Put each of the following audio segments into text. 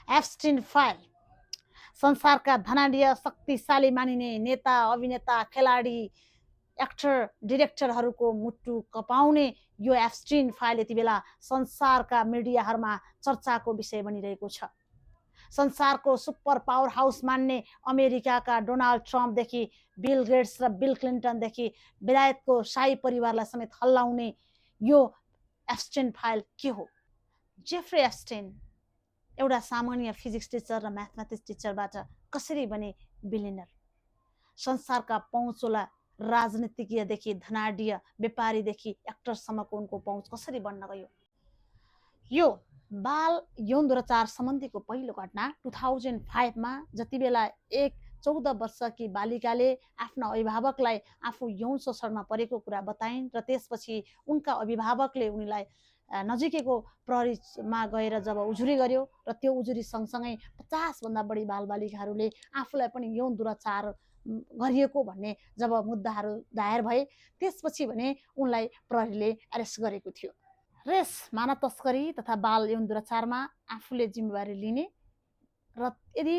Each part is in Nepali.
एप्स्टिन फाइल संसारका धनाढ्य शक्तिशाली मानिने नेता अभिनेता खेलाडी एक्टर डिरेक्टरहरूको मुटु कपाउने यो एप्स्टिन फाइल यति बेला संसारका मिडियाहरूमा चर्चाको विषय बनिरहेको छ। संसारको सुपर पावर हाउस मान्ने अमेरिकाका डोनाल्ड ट्रम्पदेखि बिल गेट्स र बिल क्लिन्टनदेखि बेलायतको शाही परिवारलाई समेत हल्लाउने यो एप्स्टिन फाइल के हो? जेफ्री एप्स्टिन एउटा सामान्य फिजिक्स टिचर र म्याथमेटिक्स टिचरबाट कसरी बने बिलियनर? संसारका पहुँचोला राजनीतिज्ञदेखि धनाढ्य व्यापारीदेखि एक्टरसम्मको उनको पहुँच कसरी बन्न गयो? यो बाल यौन दुराचार सम्बन्धीको पहिलो घटना 2005 मा जति बेला एक 14 वर्षकी बालिकाले आफ्ना अभिभावकलाई आफू यौन शोषणमा परेको कुरा बताइन् र त्यसपछि उनका अभिभावकले उनीलाई नजिकैको प्रहरीमा गएर जब उजुरी गर्यो र त्यो उजुरी सँगसँगै 50 भन्दा बढी बालबालिकाहरूले आफूलाई पनि यौन दुराचार गरिएको भन्ने जब मुद्दाहरू दायर भए त्यसपछि भने उनलाई प्रहरीले एरेस्ट गरेको थियो। रेस मानव तस्करी तथा बाल यौन दुराचारमा आफूले जिम्मेवारी लिने र यदि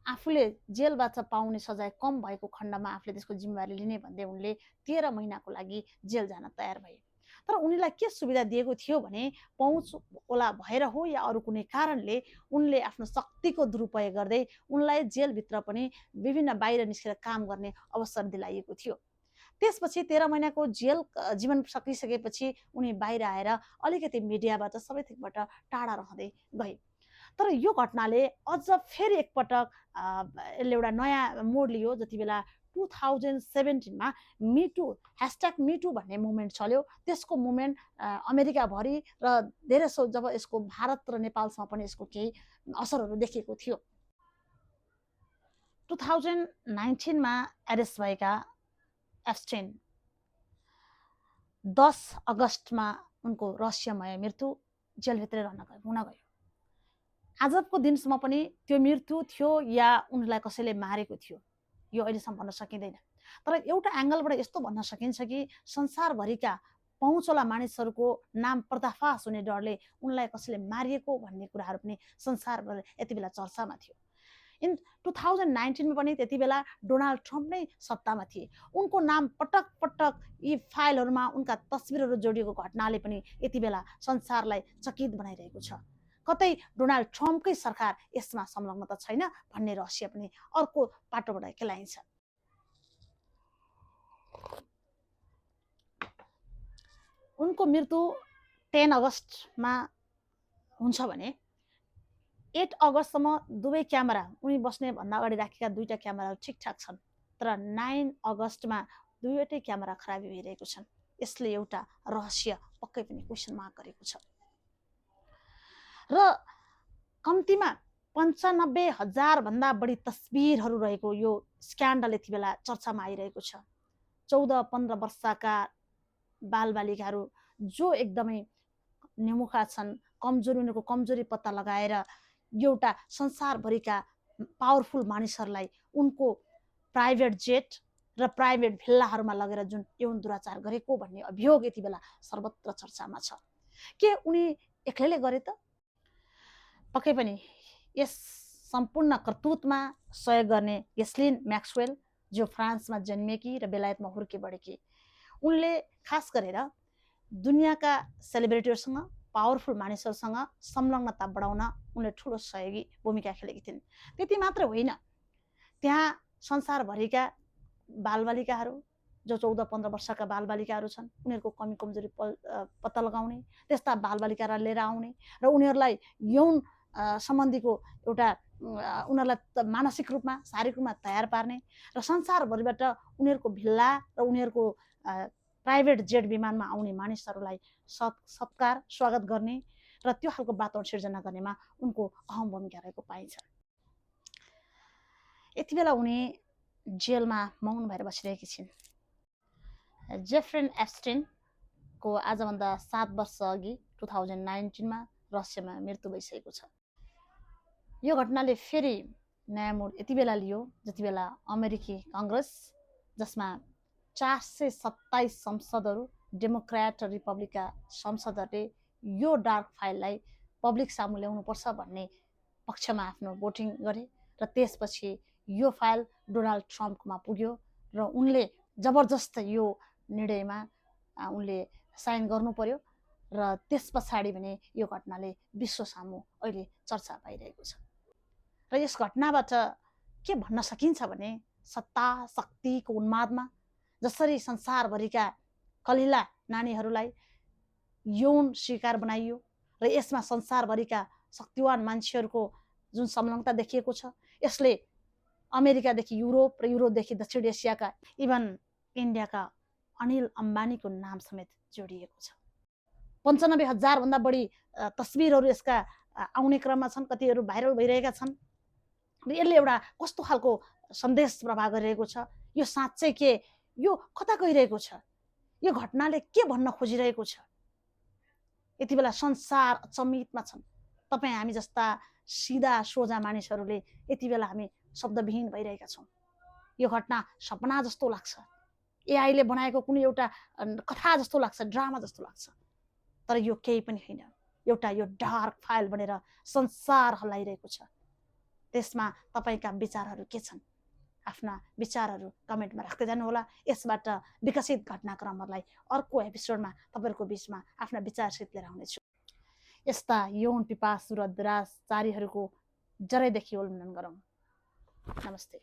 आफूले जेलबाट पाउने सजाय कम भएको खण्डमा आफूले त्यसको जिम्मेवारी लिने भन्दै उनले 13 महिनाको लागि जेल जान तयार भए। तर उनीलाई के सुविधा दिएको थियो भने पहुँच ओला भएर हो या अरू कुनै कारणले उनले आफ्नो शक्तिको दुरुपयोग गर्दै उनलाई जेलभित्र पनि विभिन्न बाहिर निस्केर काम गर्ने अवसर दिलाइएको थियो। त्यसपछि 13 महिनाको जेल जीवन सकिसकेपछि उनी बाहिर आएर अलिकति मिडियाबाट सबैथोकबाट टाढा रहँदै गए। तर यो घटनाले अझ फेरि एकपटक यसले एउटा नयाँ मोड लियो जति बेला 2017 मा मिटु #मिटु भन्ने मुभमेन्ट चल्यो। त्यसको मुभमेन्ट अमेरिकाभरि र धेरैसो जब यसको भारत र नेपालसम्म पनि यसको केही असरहरू देखिएको थियो। 2019 मा एरेस्ट भएका एप्स्टिन 10 अगस्टमा उनको रहस्यमय मृत्यु जेलभित्रै हुन गयो। आजको दिनसम्म पनि त्यो मृत्यु थियो या उनलाई कसैले मारेको थियो यो अहिलेसम्म भन्न सकिँदैन। तर एउटा एङ्गलबाट यस्तो भन्न सकिन्छ कि संसारभरिका पहुँचोला मानिसहरूको नाम पर्दाफास हुने डरले उनलाई कसैले मारिएको भन्ने कुराहरू पनि संसारभर यति बेला चर्चामा थियो। इन 2019 में पनि त्यति बेला डोनाल्ड ट्रम्प नै सत्तामा थिए। उनको नाम पटक पटक यी फाइलहरूमा उनका तस्बिरहरू जोडिएको घटनाले पनि यति बेला संसारलाई चकित बनाइरहेको छ। कतै डोनाल्ड ट्रम्पकै सरकार यसमा संलग्न त छैन भन्ने रहस्य पनि अर्को पाटोबाट खेलाइन्छ। उनको मृत्यु 10 अगस्टमा हुन्छ भने 8 अगस्टसम्म दुवै क्यामेरा उनी बस्ने भन्दा अगाडि राखेका दुईटा क्यामेराहरू ठिकठाक छन्। तर 9 अगस्टमा दुईवटै क्यामेरा खराबी भइरहेको छन्। यसले एउटा रहस्य पक्कै पनि क्वेसन मार्क गरेको छ। र कम्तीमा 95,000 भन्दा बढी तस्बिरहरू रहेको यो स्क्यान्डल यति बेला चर्चामा आइरहेको छ। 14-15 वर्षका बालबालिकाहरू जो एकदमै निमुखा छन्, कमजोरी उनीहरूको कमजोरी पत्ता लगाएर एउटा संसारभरिका पावरफुल मानिसहरूलाई उनको प्राइभेट जेट र प्राइभेट भिल्लाहरूमा लगेर जुन यौन दुराचार गरेको भन्ने अभियोग यति बेला सर्वत्र चर्चामा छ। के उनी एक्लैले गरे त? पक्कै पनि यस सम्पूर्ण कर्तुतमा सहयोग गर्ने गैस्लिन मैक्सवेल जो फ्रान्समा जन्मेकी र बेलायतमा हुर्के बढेकी, उनले खास गरेर दुनियाँका सेलिब्रिटीहरूसँग पावरफुल मानिसहरूसँग संलग्नता बढाउन उनले ठुलो सहयोगी भूमिका खेलेकी थिइन्। त्यति मात्र होइन, त्यहाँ संसारभरिका बालबालिकाहरू जो 14-15 वर्षका बालबालिकाहरू छन् उनीहरूको कमी कमजोरी पत्ता लगाउने, त्यस्ता बालबालिकालाई लिएर आउने र उनीहरूलाई यौन सम्बन्धीको एउटा उनीहरूलाई मानसिक रूपमा शारीरिक रूपमा तयार पार्ने र संसारभरिबाट उनीहरूको भिल्ला र उनीहरूको प्राइभेट जेट विमानमा आउने मानिसहरूलाई सत्कार स्वागत गर्ने र त्यो खालको वातावरण सिर्जना गर्नेमा उनको अहम भूमिका रहेको पाइन्छ। यति बेला उनी जेलमा मौन भएर बसिरहेकी छिन्। जेफ्री एप्स्टिनको आजभन्दा 7 वर्ष अघि 2019 मा रहस्यमा मृत्यु भइसकेको छ। यो घटनाले फेरि नयाँ मोड यति बेला लियो जति बेला अमेरिकी काङ्ग्रेस जसमा 427 संसदहरू डेमोक्रेट र रिपब्लिकका संसदहरूले यो डार्क फाइललाई पब्लिक सामु ल्याउनुपर्छ भन्ने पक्षमा आफ्नो भोटिङ गरे र त्यसपछि यो फाइल डोनाल्ड ट्रम्पमा पुग्यो र उनले जबरजस्त यो निर्णयमा उनले साइन गर्नु पर्यो र त्यस पछाडि भने यो घटनाले विश्व सामु अहिले चर्चा पाइरहेको छ। र यस घटनाबाट के भन्न सकिन्छ भने सत्ता शक्तिको उन्मादमा जसरी संसारभरिका कलिला नानीहरूलाई यौन शिकार बनाइयो र यसमा संसारभरिका शक्तिवान मान्छेहरूको जुन संलग्नता देखिएको छ, यसले अमेरिकादेखि युरोप र युरोपदेखि दक्षिण एसियाका इभन इन्डियाका अनिल अम्बानीको नाम समेत जोडिएको छ। 95,000 भन्दा बढी तस्बिरहरू यसका आउने क्रममा छन्, कतिहरू भाइरल भइरहेका छन्। र यसले एउटा कस्तो खालको सन्देश प्रवाह गरिरहेको छ, यो साँच्चै के यो कता गइरहेको छ, यो घटनाले के भन्न खोजिरहेको छ। यति बेला संसार अचम्मितमा छन्। तपाईँ हामी जस्ता सिधा सोझा मानिसहरूले यति बेला हामी शब्दविहीन भइरहेका छौँ। यो घटना सपना जस्तो लाग्छ, एआईले बनाएको कुनै एउटा कथा जस्तो लाग्छ, ड्रामा जस्तो लाग्छ, तर यो केही पनि होइन। एउटा यो डार्क फाइल बनेर संसार हल्लाइरहेको छ। त्यसमा तपाईँका विचारहरू के छन्? आफ्ना विचारहरू कमेन्टमा राख्दै जानुहोला। यसबाट विकसित घटनाक्रमहरूलाई अर्को एपिसोडमा तपाईँहरूको बिचमा आफ्ना विचारसहित लिएर आउनेछु। यस्ता यौन पिपासु र दुराचारीहरूको जरैदेखि उन्मूलन गरौँ। नमस्ते।